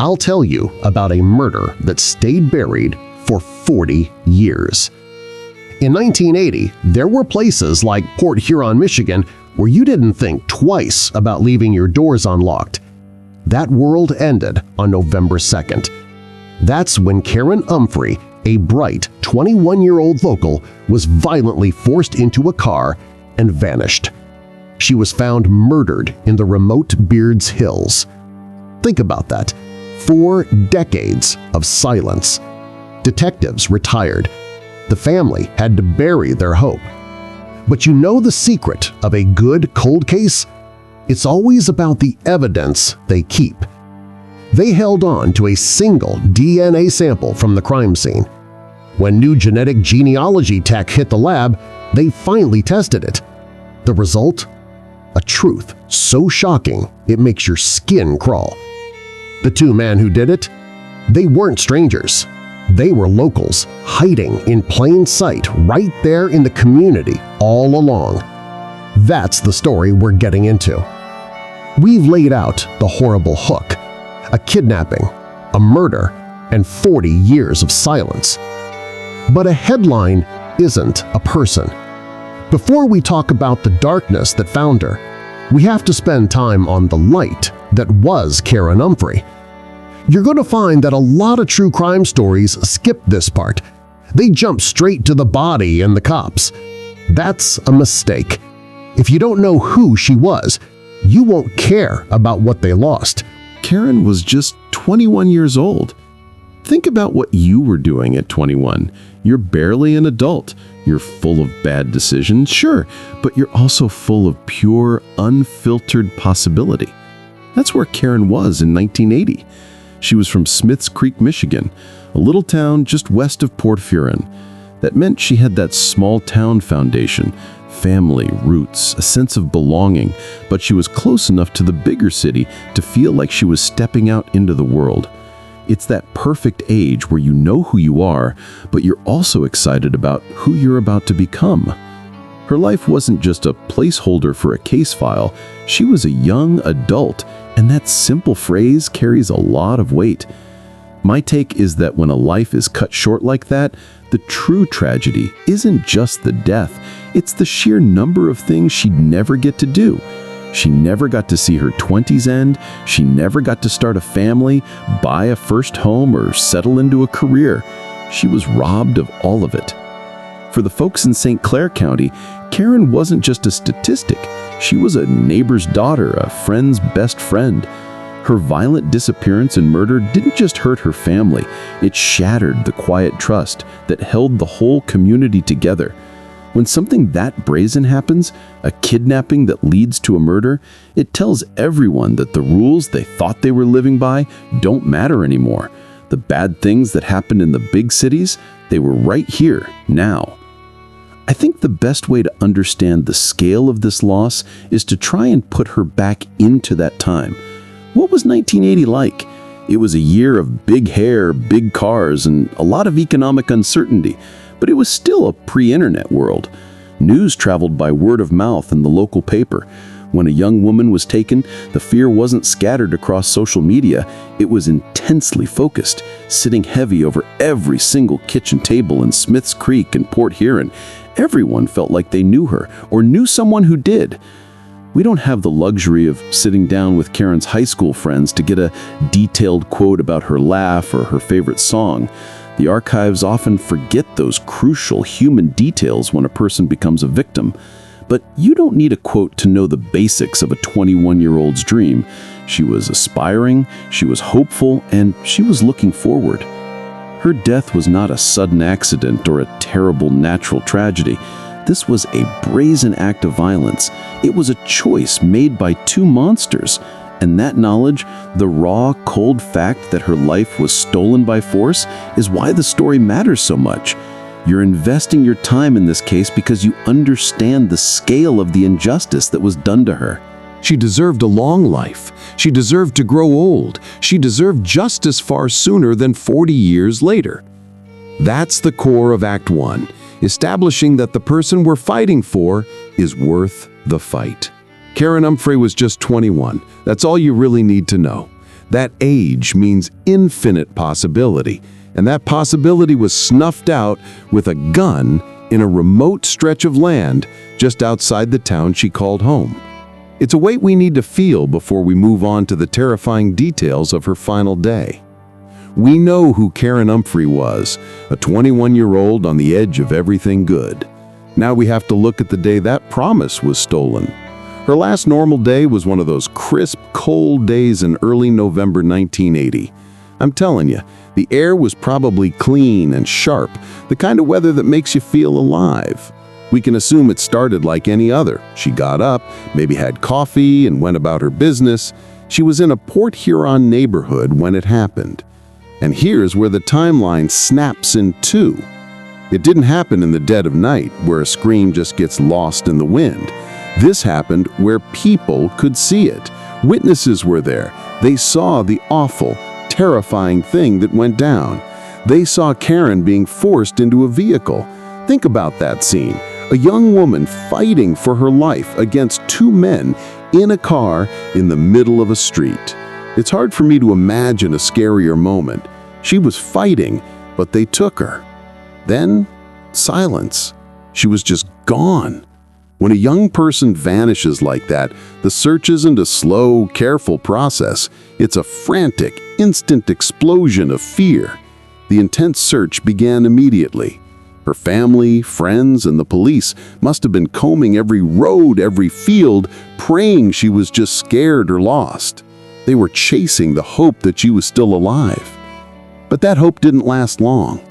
I'll tell you about a murder that stayed buried for 40 years. In 1980, there were places like Port Huron, Michigan, where you didn't think twice about leaving your doors unlocked. That world ended on November 2nd. That's when Karen Umphrey, a bright 21-year-old local, was violently forced into a car and vanished. She was found murdered in the remote Beards Hills. Think about that. 4 decades of silence. Detectives retired. The family had to bury their hope. But you know the secret of a good cold case? It's always about the evidence they keep. They held on to a single DNA sample from the crime scene. When new genetic genealogy tech hit the lab, they finally tested it. The result? A truth so shocking it makes your skin crawl. The 2 men who did it? They weren't strangers. They were locals, hiding in plain sight right there in the community all along. That's the story we're getting into. We've laid out the horrible hook, a kidnapping, a murder, and 40 years of silence. But a headline isn't a person. Before we talk about the darkness that found her, we have to spend time on the light that was Karen Umphrey. You're going to find that a lot of true crime stories skip this part. They jump straight to the body and the cops. That's a mistake. If you don't know who she was, you won't care about what they lost. Karen was just 21 years old. Think about what you were doing at 21. You're barely an adult. You're full of bad decisions, sure, but you're also full of pure, unfiltered possibility. That's where Karen was in 1980. She was from Smiths Creek, Michigan, a little town just west of Port Huron. That meant she had that small town foundation, family, roots, a sense of belonging, but she was close enough to the bigger city to feel like she was stepping out into the world. It's that perfect age where you know who you are, but you're also excited about who you're about to become. Her life wasn't just a placeholder for a case file. She was a young adult, and that simple phrase carries a lot of weight. My take is that when a life is cut short like that, the true tragedy isn't just the death, it's the sheer number of things she'd never get to do. She never got to see her 20s end, she never got to start a family, buy a first home, or settle into a career. She was robbed of all of it. For the folks in St. Clair County, Karen wasn't just a statistic. She was a neighbor's daughter, a friend's best friend. Her violent disappearance and murder didn't just hurt her family, it shattered the quiet trust that held the whole community together. When something that brazen happens, a kidnapping that leads to a murder, it tells everyone that the rules they thought they were living by don't matter anymore. The bad things that happened in the big cities, they were right here, now. I think the best way to understand the scale of this loss is to try and put her back into that time. What was 1980 like? It was a year of big hair, big cars, and a lot of economic uncertainty, but it was still a pre-internet world. News traveled by word of mouth in the local paper. When a young woman was taken, the fear wasn't scattered across social media, it was intensely focused, sitting heavy over every single kitchen table in Smiths Creek and Port Huron. Everyone felt like they knew her, or knew someone who did. We don't have the luxury of sitting down with Karen's high school friends to get a detailed quote about her laugh or her favorite song. The archives often forget those crucial human details when a person becomes a victim. But you don't need a quote to know the basics of a 21-year-old's dream. She was aspiring, she was hopeful, and she was looking forward. Her death was not a sudden accident or a terrible natural tragedy. This was a brazen act of violence. It was a choice made by 2 monsters. And that knowledge, the raw, cold fact that her life was stolen by force, is why the story matters so much. You're investing your time in this case because you understand the scale of the injustice that was done to her. She deserved a long life. She deserved to grow old. She deserved justice far sooner than 40 years later. That's the core of Act 1, establishing that the person we're fighting for is worth the fight. Karen Umphrey was just 21. That's all you really need to know. That age means infinite possibility, and that possibility was snuffed out with a gun in a remote stretch of land just outside the town she called home. It's a weight we need to feel before we move on to the terrifying details of her final day. We know who Karen Umphrey was, a 21-year-old on the edge of everything good. Now we have to look at the day that promise was stolen. Her last normal day was one of those crisp, cold days in early November 1980. I'm telling you, the air was probably clean and sharp, the kind of weather that makes you feel alive. We can assume it started like any other. She got up, maybe had coffee, and went about her business. She was in a Port Huron neighborhood when it happened. And here's where the timeline snaps in two. It didn't happen in the dead of night, where a scream just gets lost in the wind. This happened where people could see it. Witnesses were there. They saw the awful, terrifying thing that went down. They saw Karen being forced into a vehicle. Think about that scene. A young woman fighting for her life against two men in a car in the middle of a street. It's hard for me to imagine a scarier moment. She was fighting, but they took her. Then, silence. She was just gone. When a young person vanishes like that, the search isn't a slow, careful process. It's a frantic, instant explosion of fear. The intense search began immediately. Her family, friends, and the police must have been combing every road, every field, praying she was just scared or lost. They were chasing the hope that she was still alive. But that hope didn't last long.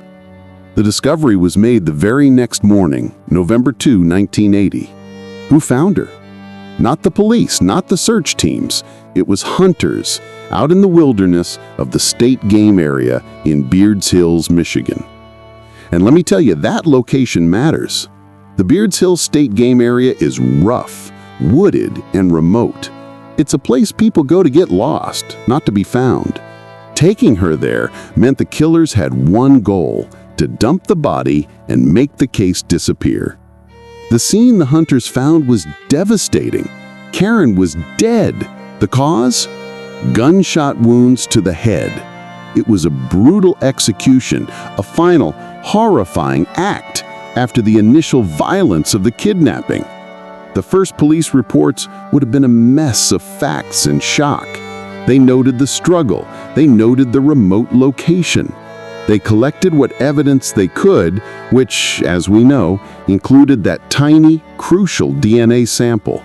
The discovery was made the very next morning, November 2, 1980. Who found her? Not the police, not the search teams. It was hunters out in the wilderness of the state game area in Beards Hills, Michigan. And let me tell you, that location matters. The Beards Hills State Game Area is rough, wooded, and remote. It's a place people go to get lost, not to be found. Taking her there meant the killers had one goal: to dump the body and make the case disappear. The scene the hunters found was devastating. Karen was dead. The cause? Gunshot wounds to the head. It was a brutal execution, a final, horrifying act after the initial violence of the kidnapping. The first police reports would have been a mess of facts and shock. They noted the struggle. They noted the remote location. They collected what evidence they could, which, as we know, included that tiny, crucial DNA sample.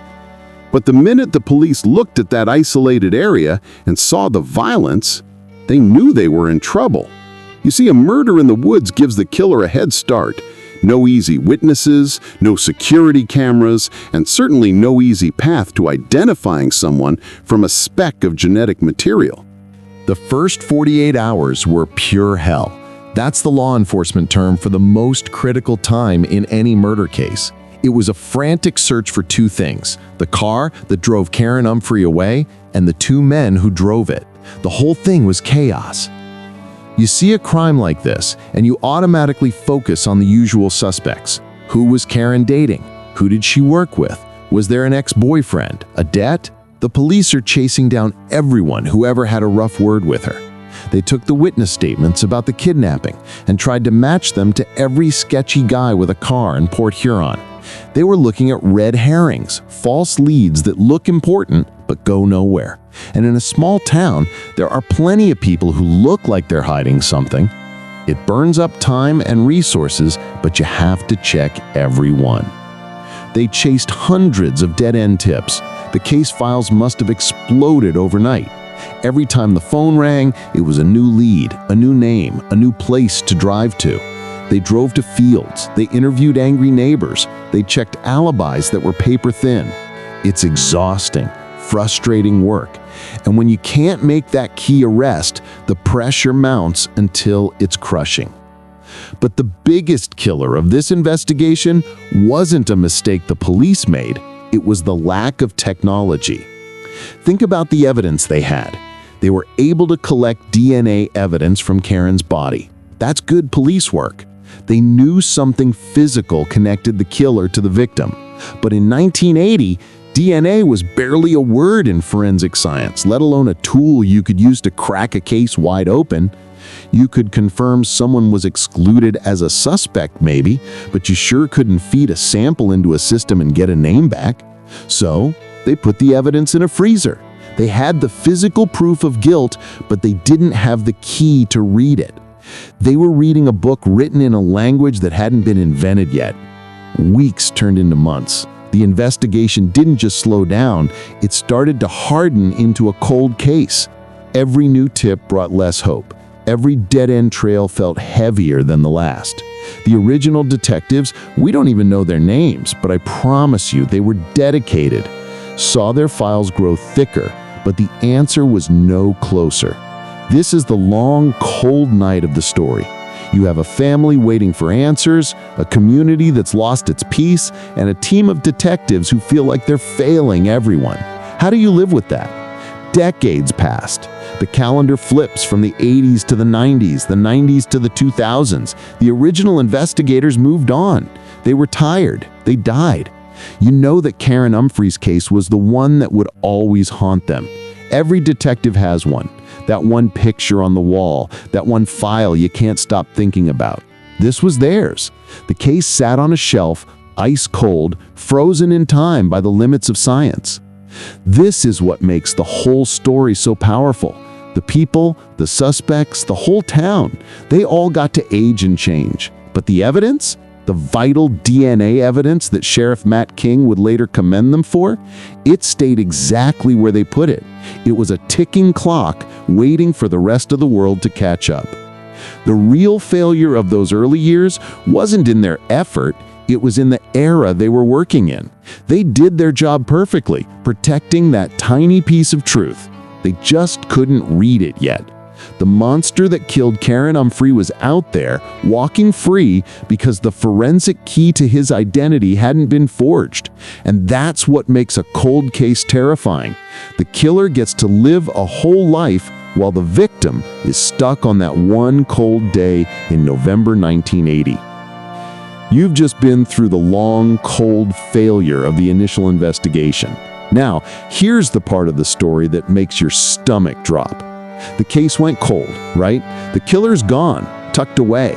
But the minute the police looked at that isolated area and saw the violence, they knew they were in trouble. You see, a murder in the woods gives the killer a head start. No easy witnesses, no security cameras, and certainly no easy path to identifying someone from a speck of genetic material. The first 48 hours were pure hell. That's the law enforcement term for the most critical time in any murder case. It was a frantic search for two things: the car that drove Karen Umphrey away and the two men who drove it. The whole thing was chaos. You see a crime like this, and you automatically focus on the usual suspects. Who was Karen dating? Who did she work with? Was there an ex-boyfriend? A debt? The police are chasing down everyone who ever had a rough word with her. They took the witness statements about the kidnapping and tried to match them to every sketchy guy with a car in Port Huron. They were looking at red herrings, false leads that look important but go nowhere. And in a small town, there are plenty of people who look like they're hiding something. It burns up time and resources, but you have to check every one. They chased hundreds of dead-end tips. The case files must have exploded overnight. Every time the phone rang, it was a new lead, a new name, a new place to drive to. They drove to fields. They interviewed angry neighbors. They checked alibis that were paper thin. It's exhausting, frustrating work. And when you can't make that key arrest, the pressure mounts until it's crushing. But the biggest killer of this investigation wasn't a mistake the police made. It was the lack of technology. Think about the evidence they had. They were able to collect DNA evidence from Karen's body. That's good police work. They knew something physical connected the killer to the victim. But in 1980, DNA was barely a word in forensic science, let alone a tool you could use to crack a case wide open. You could confirm someone was excluded as a suspect maybe, but you sure couldn't feed a sample into a system and get a name back. So, they put the evidence in a freezer. They had the physical proof of guilt, but they didn't have the key to read it. They were reading a book written in a language that hadn't been invented yet. Weeks turned into months. The investigation didn't just slow down, it started to harden into a cold case. Every new tip brought less hope. Every dead-end trail felt heavier than the last. The original detectives, we don't even know their names, but I promise you they were dedicated. Saw their files grow thicker, but the answer was no closer. This is the long, cold night of the story. You have a family waiting for answers, a community that's lost its peace, and a team of detectives who feel like they're failing everyone. How do you live with that? Decades passed. The calendar flips from the 80s to the 90s, the 90s to the 2000s. The original investigators moved on. They retired. They died. You know that Karen Umphrey's case was the one that would always haunt them. Every detective has one. That one picture on the wall, that one file you can't stop thinking about. This was theirs. The case sat on a shelf, ice cold, frozen in time by the limits of science. This is what makes the whole story so powerful. The people, the suspects, the whole town, they all got to age and change. But the evidence? The vital DNA evidence that Sheriff Matt King would later commend them for, it stayed exactly where they put it. It was a ticking clock waiting for the rest of the world to catch up. The real failure of those early years wasn't in their effort, it was in the era they were working in. They did their job perfectly, protecting that tiny piece of truth. They just couldn't read it yet. The monster that killed Karen Umphrey was out there, walking free because the forensic key to his identity hadn't been forged. And that's what makes a cold case terrifying. The killer gets to live a whole life while the victim is stuck on that one cold day in November 1980. You've just been through the long, cold failure of the initial investigation. Now, here's the part of the story that makes your stomach drop. The case went cold, right? The killer's gone, tucked away.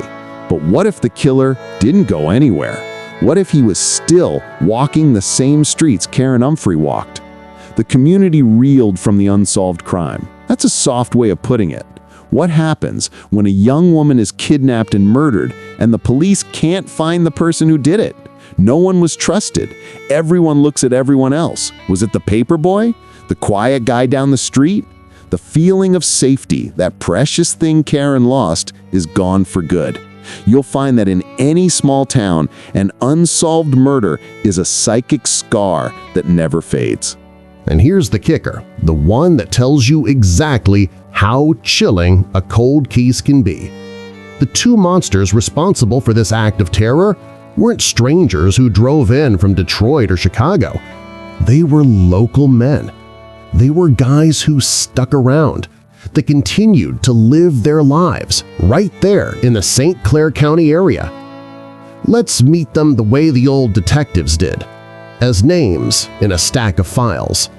But what if the killer didn't go anywhere? What if he was still walking the same streets Karen Umphrey walked? The community reeled from the unsolved crime. That's a soft way of putting it. What happens when a young woman is kidnapped and murdered and the police can't find the person who did it? No one was trusted. Everyone looks at everyone else. Was it the paper boy? The quiet guy down the street? The feeling of safety, that precious thing Karen lost, is gone for good. You'll find that in any small town, an unsolved murder is a psychic scar that never fades. And here's the kicker, the one that tells you exactly how chilling a cold case can be. The two monsters responsible for this act of terror weren't strangers who drove in from Detroit or Chicago. They were local men. They were guys who stuck around, that continued to live their lives right there in the St. Clair County area. Let's meet them the way the old detectives did, as names in a stack of files.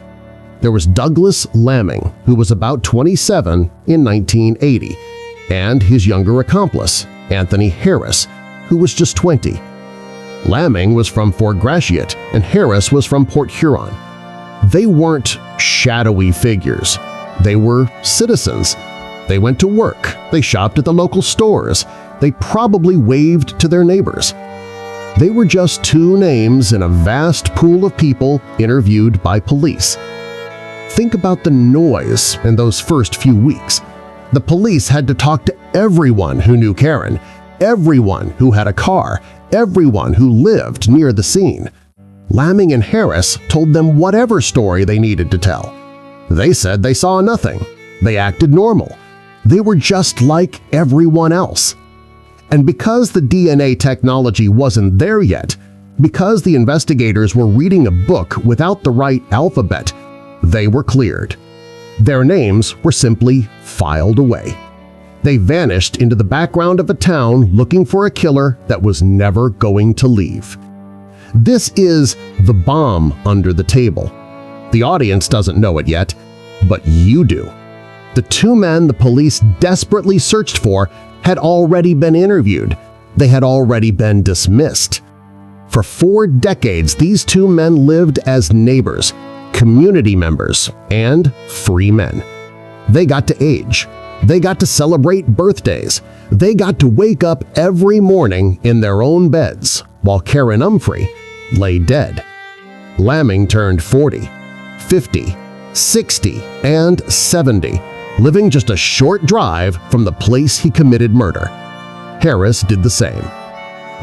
There was Douglas Lamming, who was about 27 in 1980, and his younger accomplice, Anthony Harris, who was just 20. Lamming was from Fort Gratiot, and Harris was from Port Huron. They weren't shadowy figures. They were citizens. They went to work. They shopped at the local stores. They probably waved to their neighbors. They were just two names in a vast pool of people interviewed by police. Think about the noise in those first few weeks. The police had to talk to everyone who knew Karen, everyone who had a car, everyone who lived near the scene. Lamming and Harris told them whatever story they needed to tell. They said they saw nothing. They acted normal. They were just like everyone else. And because the DNA technology wasn't there yet, because the investigators were reading a book without the right alphabet, they were cleared. Their names were simply filed away. They vanished into the background of a town looking for a killer that was never going to leave. This is the bomb under the table. The audience doesn't know it yet, but you do. The two men the police desperately searched for had already been interviewed. They had already been dismissed. For 4 decades, these two men lived as neighbors, community members, and free men. They got to age. They got to celebrate birthdays. They got to wake up every morning in their own beds while Karen Umphrey lay dead. Lamming turned 40, 50, 60, and 70, living just a short drive from the place he committed murder. Harris did the same.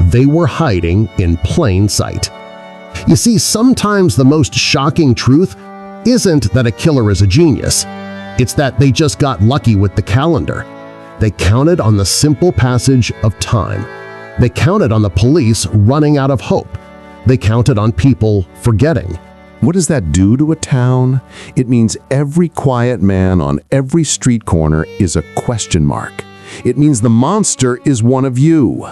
They were hiding in plain sight. You see, sometimes the most shocking truth isn't that a killer is a genius. It's that they just got lucky with the calendar. They counted on the simple passage of time. They counted on the police running out of hope. They counted on people forgetting. What does that do to a town? It means every quiet man on every street corner is a question mark. It means the monster is one of you.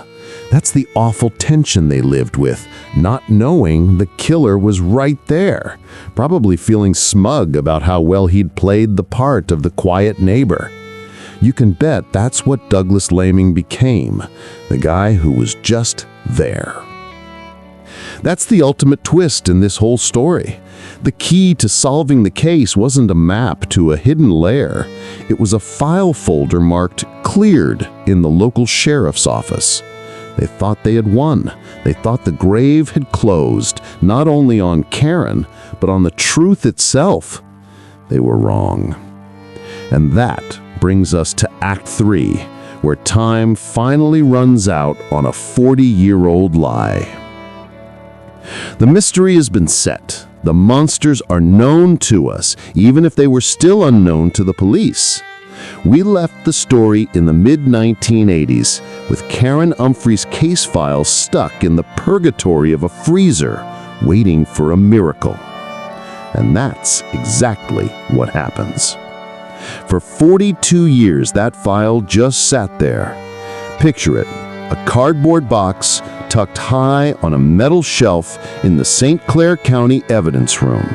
That's the awful tension they lived with, not knowing the killer was right there, probably feeling smug about how well he'd played the part of the quiet neighbor. You can bet that's what Douglas Laming became, the guy who was just there. That's the ultimate twist in this whole story. The key to solving the case wasn't a map to a hidden lair. It was a file folder marked "Cleared" in the local sheriff's office. They thought they had won. They thought the grave had closed, not only on Karen, but on the truth itself. They were wrong. And that brings us to Act 3, where time finally runs out on a 40-year-old lie. The mystery has been set. The monsters are known to us, even if they were still unknown to the police. We left the story in the mid-1980s with Karen Umphrey's case file stuck in the purgatory of a freezer, waiting for a miracle. And that's exactly what happens. For 42 years, that file just sat there. Picture it, a cardboard box tucked high on a metal shelf in the St. Clair County evidence room.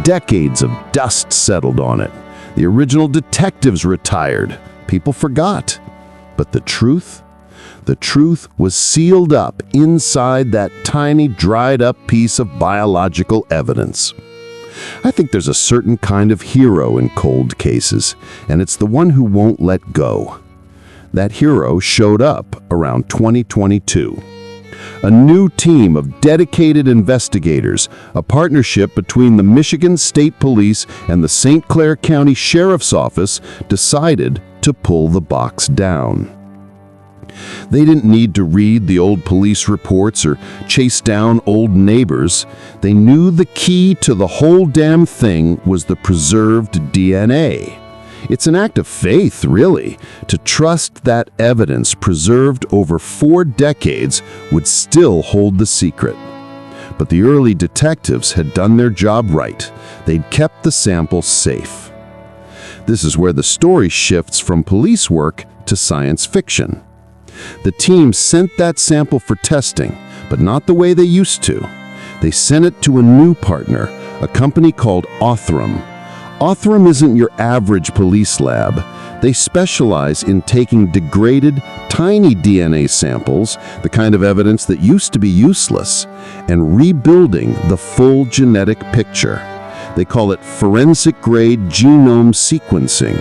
Decades of dust settled on it. The original detectives retired. People forgot. But the truth was sealed up inside that tiny, dried-up piece of biological evidence. I think there's a certain kind of hero in cold cases, and it's the one who won't let go. That hero showed up around 2022. A new team of dedicated investigators, a partnership between the Michigan State Police and the St. Clair County Sheriff's Office, decided to pull the box down. They didn't need to read the old police reports or chase down old neighbors. They knew the key to the whole damn thing was the preserved DNA. It's an act of faith, really, to trust that evidence preserved over 4 decades would still hold the secret. But the early detectives had done their job right. They'd kept the sample safe. This is where the story shifts from police work to science fiction. The team sent that sample for testing, but not the way they used to. They sent it to a new partner, a company called Othram. Othram isn't your average police lab. They specialize in taking degraded, tiny DNA samples, the kind of evidence that used to be useless, and rebuilding the full genetic picture. They call it forensic-grade genome sequencing.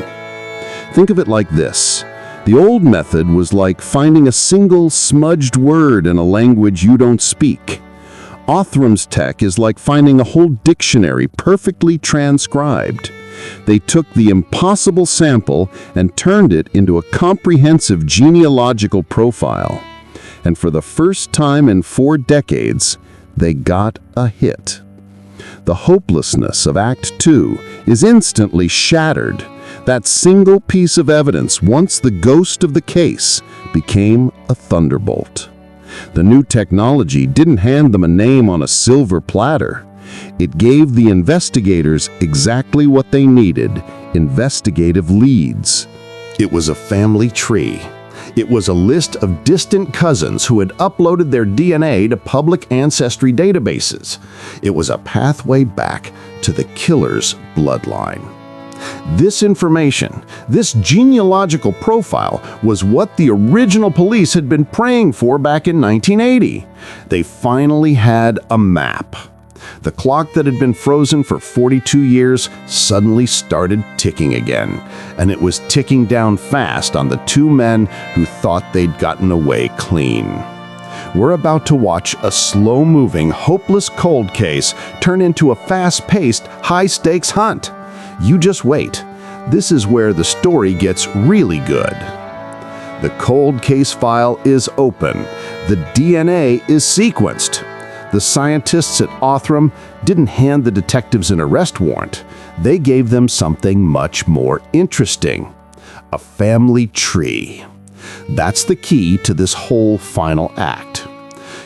Think of it like this. The old method was like finding a single smudged word in a language you don't speak. Othram's tech is like finding a whole dictionary perfectly transcribed. They took the impossible sample and turned it into a comprehensive genealogical profile. And for the first time in 4 decades, they got a hit. The hopelessness of Act 2 is instantly shattered. That single piece of evidence, once the ghost of the case, became a thunderbolt. The new technology didn't hand them a name on a silver platter. It gave the investigators exactly what they needed: investigative leads. It was a family tree. It was a list of distant cousins who had uploaded their DNA to public ancestry databases. It was a pathway back to the killer's bloodline. This information, this genealogical profile, was what the original police had been praying for back in 1980. They finally had a map. The clock that had been frozen for 42 years suddenly started ticking again, and it was ticking down fast on the two men who thought they'd gotten away clean. We're about to watch a slow-moving, hopeless cold case turn into a fast-paced, high-stakes hunt. You just wait. This is where the story gets really good. The cold case file is open. The DNA is sequenced. The scientists at Othram didn't hand the detectives an arrest warrant. They gave them something much more interesting: a family tree. That's the key to this whole final act.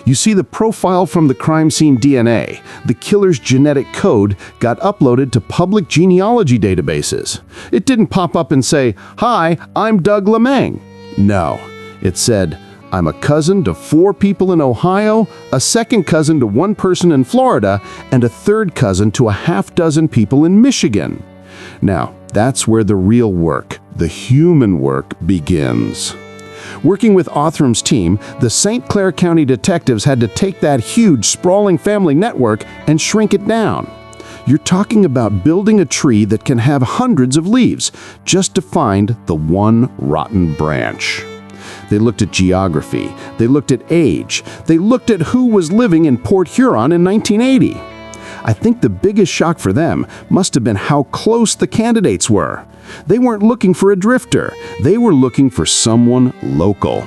You see, the profile from the crime scene DNA, the killer's genetic code, got uploaded to public genealogy databases. It didn't pop up and say, "Hi, I'm Doug LeMang." No, it said, "I'm a cousin to 4 people in Ohio, a second cousin to 1 person in Florida, and a third cousin to a half-dozen people in Michigan." Now, that's where the real work, the human work, begins. Working with Othram's team, the St. Clair County detectives had to take that huge, sprawling family network and shrink it down. You're talking about building a tree that can have hundreds of leaves just to find the one rotten branch. They looked at geography, they looked at age, they looked at who was living in Port Huron in 1980. I think the biggest shock for them must have been how close the candidates were. They weren't looking for a drifter, they were looking for someone local.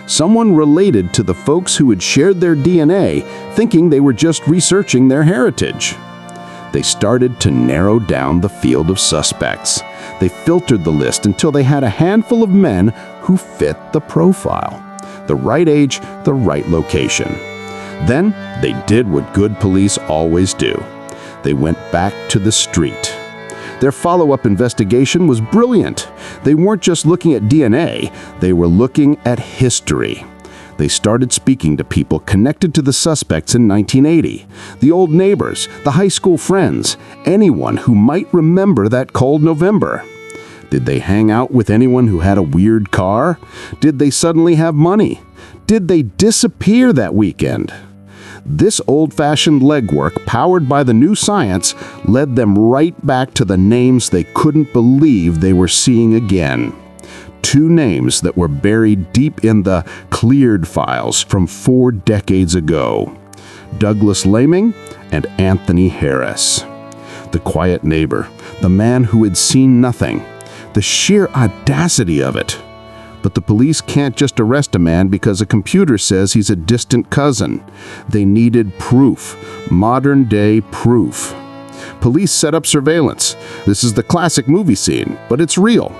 Someone related to the folks who had shared their DNA, thinking they were just researching their heritage. They started to narrow down the field of suspects. They filtered the list until they had a handful of men who fit the profile. The right age, the right location. Then they did what good police always do. They went back to the street. Their follow-up investigation was brilliant. They weren't just looking at DNA, they were looking at history. They started speaking to people connected to the suspects in 1980. The old neighbors, the high school friends, anyone who might remember that cold November. Did they hang out with anyone who had a weird car? Did they suddenly have money? Did they disappear that weekend? This old-fashioned legwork, powered by the new science, led them right back to the names they couldn't believe they were seeing again. 2 names that were buried deep in the cleared files from 4 decades ago: Douglas Laming and Anthony Harris. The quiet neighbor, the man who had seen nothing, the sheer audacity of it. But the police can't just arrest a man because a computer says he's a distant cousin. They needed proof, modern-day proof. Police set up surveillance. This is the classic movie scene, but it's real.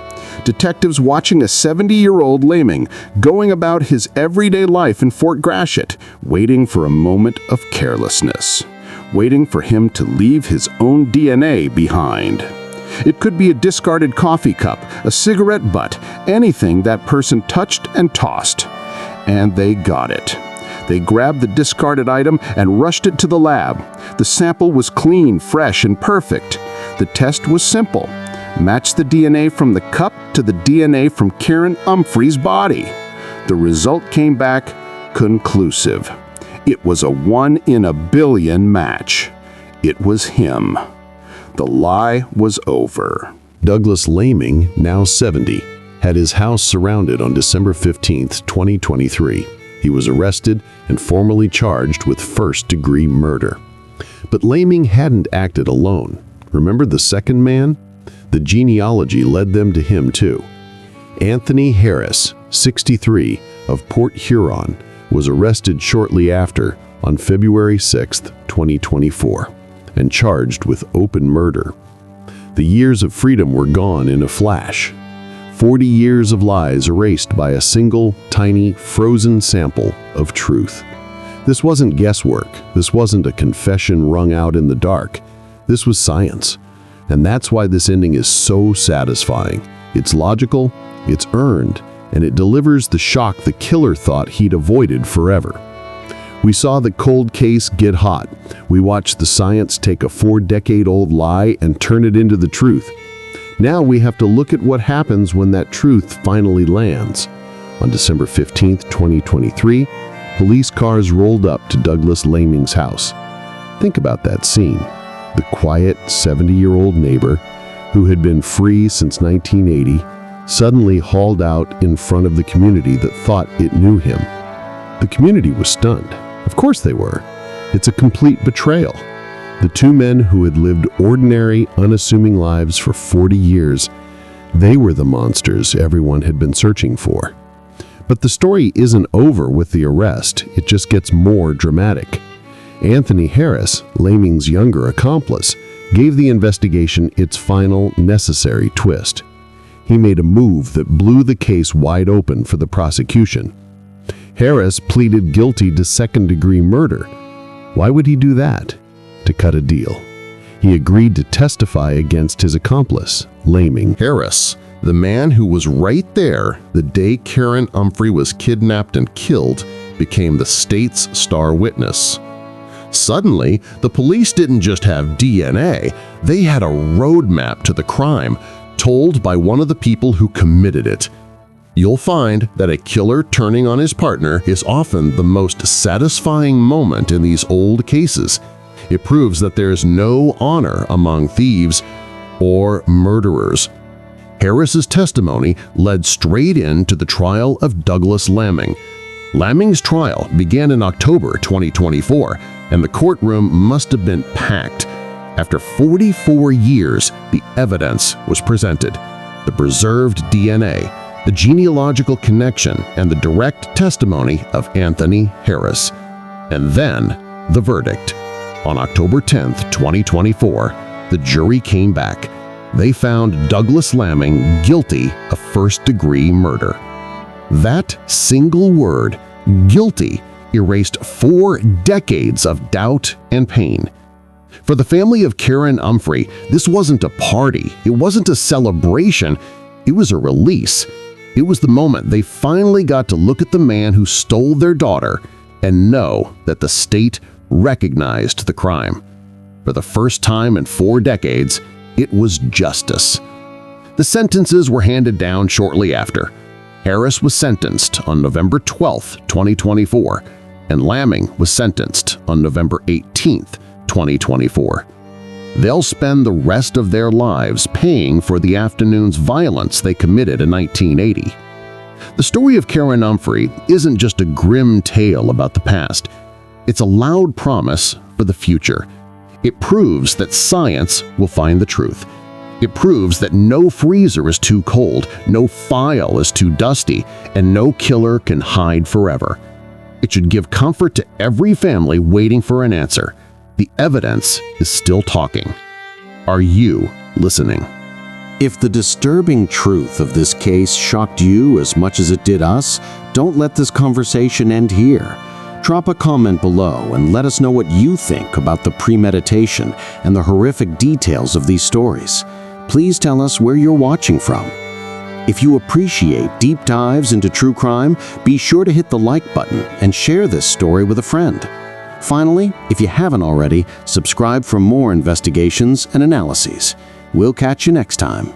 Detectives watching a 70-year-old Laming going about his everyday life in Fort Gratiot, waiting for a moment of carelessness, waiting for him to leave his own DNA behind. It could be a discarded coffee cup, a cigarette butt, anything that person touched and tossed. And they got it. They grabbed the discarded item and rushed it to the lab. The sample was clean, fresh, and perfect. The test was simple. Match the DNA from the cup to the DNA from Karen Umphrey's body. The result came back conclusive. It was a 1 in a billion match. It was him. The lie was over. Douglas Laming, now 70, had his house surrounded on December 15, 2023. He was arrested and formally charged with first-degree murder. But Laming hadn't acted alone. Remember the second man? The genealogy led them to him too. Anthony Harris, 63, of Port Huron, was arrested shortly after on February 6, 2024. And charged with open murder. The years of freedom were gone in a flash. 40 years of lies erased by a single, tiny, frozen sample of truth. This wasn't guesswork. This wasn't a confession wrung out in the dark. This was science. And that's why this ending is so satisfying. It's logical, it's earned, and it delivers the shock the killer thought he'd avoided forever. We saw the cold case get hot. We watched the science take a 4-decade-old lie and turn it into the truth. Now we have to look at what happens when that truth finally lands. On December 15, 2023, police cars rolled up to Douglas Laming's house. Think about that scene. The quiet 70-year-old neighbor, who had been free since 1980, suddenly hauled out in front of the community that thought it knew him. The community was stunned. Of course they were. It's a complete betrayal. The two men who had lived ordinary, unassuming lives for 40 years, they were the monsters everyone had been searching for. But the story isn't over with the arrest. It just gets more dramatic. Anthony Harris, Laming's younger accomplice, gave the investigation its final, necessary twist. He made a move that blew the case wide open for the prosecution. Harris pleaded guilty to second-degree murder. Why would he do that? To cut a deal. He agreed to testify against his accomplice, Laming. Harris, the man who was right there the day Karen Umphrey was kidnapped and killed, became the state's star witness. Suddenly, the police didn't just have DNA, they had a roadmap to the crime, told by one of the people who committed it. You'll find that a killer turning on his partner is often the most satisfying moment in these old cases. It proves that there is no honor among thieves or murderers. Harris's testimony led straight into the trial of Douglas Laming. Laming's trial began in October 2024, and the courtroom must have been packed. After 44 years, the evidence was presented. The preserved DNA, the genealogical connection, and the direct testimony of Anthony Harris. And then, the verdict. On October 10, 2024, the jury came back. They found Douglas Laming guilty of first-degree murder. That single word, guilty, erased 4 decades of doubt and pain. For the family of Karen Umphrey, this wasn't a party, it wasn't a celebration, it was a release. It was the moment they finally got to look at the man who stole their daughter and know that the state recognized the crime. For the first time in 4 decades, it was justice. The sentences were handed down shortly after. Harris was sentenced on November 12, 2024, and Laming was sentenced on November 18, 2024. They'll spend the rest of their lives paying for the afternoon's violence they committed in 1980. The story of Karen Umphrey isn't just a grim tale about the past. It's a loud promise for the future. It proves that science will find the truth. It proves that no freezer is too cold, no file is too dusty, and no killer can hide forever. It should give comfort to every family waiting for an answer. The evidence is still talking. Are you listening? If the disturbing truth of this case shocked you as much as it did us, don't let this conversation end here. Drop a comment below and let us know what you think about the premeditation and the horrific details of these stories. Please tell us where you're watching from. If you appreciate deep dives into true crime, be sure to hit the like button and share this story with a friend. Finally, if you haven't already, subscribe for more investigations and analyses. We'll catch you next time.